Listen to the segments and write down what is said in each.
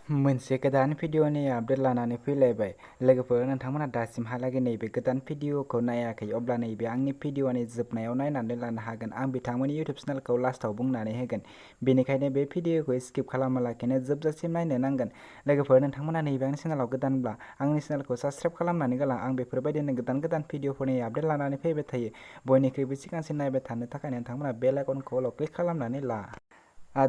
मोनसे गोदान भिडिअनि आपडेट लानानै फैलायबाय लोगोफोर नोंथांमोना दासिमहालागै नैबे गोदान भिडिअखौ नायाखै अब्ला नैबे आंनि भिडिअनि जोबनायाव नायनानै लानो हागोन। आं बिथांमोननि इउटिउब चेनेलखौ लास्टआव बुंनानै होगोन, बेनिखायनो बे भिडिअखौ स्किप खालामालाखैनो जोबजासिम नायनो नांगोन। लोगोफोर नोंथांमोना नैबे आंनि चेनेलाव गोदानब्ला आंनि चेनेलखौ साबस्क्राइब खालामनानै गालां। आं बेफोरबायदिनो गोदान गोदान भिडिअफोरनि आपडेट लानानै फैबाय थायो। बयनिख्रुइबो सिगांसिन नायबाय थानो थाखाय नोंथांमोना बेल आइकनखौ अल क्लिक खालामनानै ला।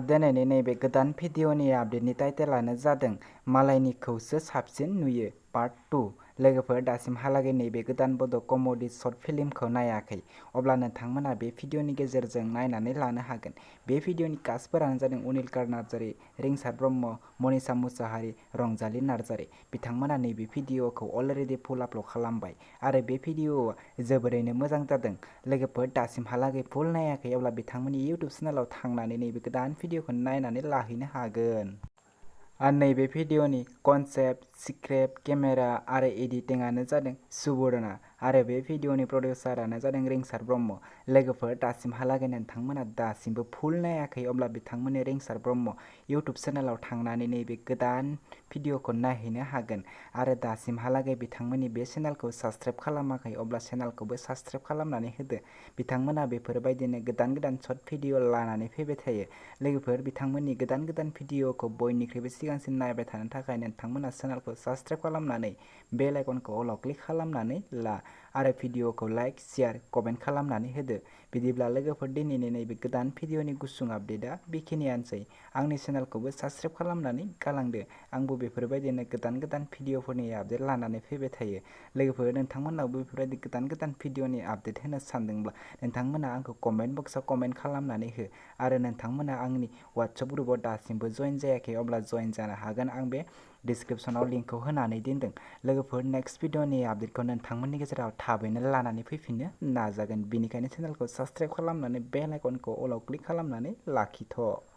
दिनैनि नैबे गोदान भिडिअनि आपडेटनि टाइटेलानो जादों मालायनिखौसो साबसिन नुयो पार्ट 2। लोगोफोर दासिमहालागै नैबे गोदान बड' कमेडि शर्ट फिल्मखौ नायाखै अब्ला नोंथांमोना बे भिडिअनि गेजेरजों नायनानै लानो हागोन। बे भिडिअनि कास्टफोरानो जादों अनिलकार नार्जारि, रिंसार ब्रह्म, मनिषा मुसाहारि, रंजालि नार्जारि। बिथांमोना नैबे भिडिअखौ अलरेडि फुल आपल'ड खालामबाय आरो बे भिडिअआ जोबोरैनो मोजां जादों। लोगोफोर दासिमहालागै फुल नायाखै अब्ला बिथांमोननि इउटिउब चेनेलाव थांनानै नैबे गोदान भिडिअखौ नायनानै लाहैनो हागोन। नैबे भिडिअनि कनसेप्ट, स्क्रिप्ट, केमेरा आरो एडिटिंआनो जादों सुबर्णा आरो बे भिडिअनि प्रडिउसारानो जादों रिंसार ब्रह्म। लोगोफोर दासिमहालागै नोंथांमोना दासिमबो फुल नायाखै अब्ला बिथांमोननि रिंसार ब्रह्म इउटिउब चेनेलाव थांनानै नैबे गोदान भिडिअखौ नायहैनो हागोन आरो दासिमहालागै बिथांमोननि बे चेनेलखौ साबस्क्राइब खालामाखै अब्ला चेनेलखौबो साबस्क्राइब खालामनानै होदो। बिथांमोना बेफोरबायदिनो गोदान गोदान शर्ट भिडिअ लानानै फैबाय थायो। लोगोफोर बिथांमोननि गोदान गोदान भिडिअखौ बयनिख्रुइबो सिगांसिन नायबाय थानो थाखाय नोंथांमोना चेनेलखौ साबस्क्राइब खालामनानै बेल आइकनखौ अलाव क्लिक खालामनानै ला आरो भिडिअखौ लाइक, शेयार, कमेन्ट खालामनानै होदो। बिदिब्ला लोगोफोर दिनैनि नैबे गोदान भिडिअनि गुसुं आपडेटआ बेखिनियानोसै। आंनि चेनेलखौबो साबस्क्राइब खालामनानै गालांदो। आंबो बेफोरबायदिनो गोदान गोदान भिडिअफोरनि आपडेट लानानै फैबाय थायो। लोगोफोर नोंथांमोनावबो बेफोरबायदि गोदान गोदान भिडिअनि आपडेट होनो सानदोंब्ला नोंथांमोना आंखौ कमेन्ट बक्सआव कमेन्ट खालामनानै हो आरो नोंथांमोना आंनि वाट्सएप ग्रुपआव दासिमबो जइन जायाखै अब्ला जइन जानो हागोन। आं बे डिसक्रिपसनाव लिंकखौ होनानै दोनदों। लोगोफोर नेक्स्ट भिडिअनि आपडेटखौ नोंथांमोननि गेजेराव थाबैनो लानानै फैफिननो नाजागोन। बेनिखायनो चेनेलखौ साबस्क्राइब खालामनानै बेल आइकनखौ अलाव क्लिक खालामनानै लाखिथ'।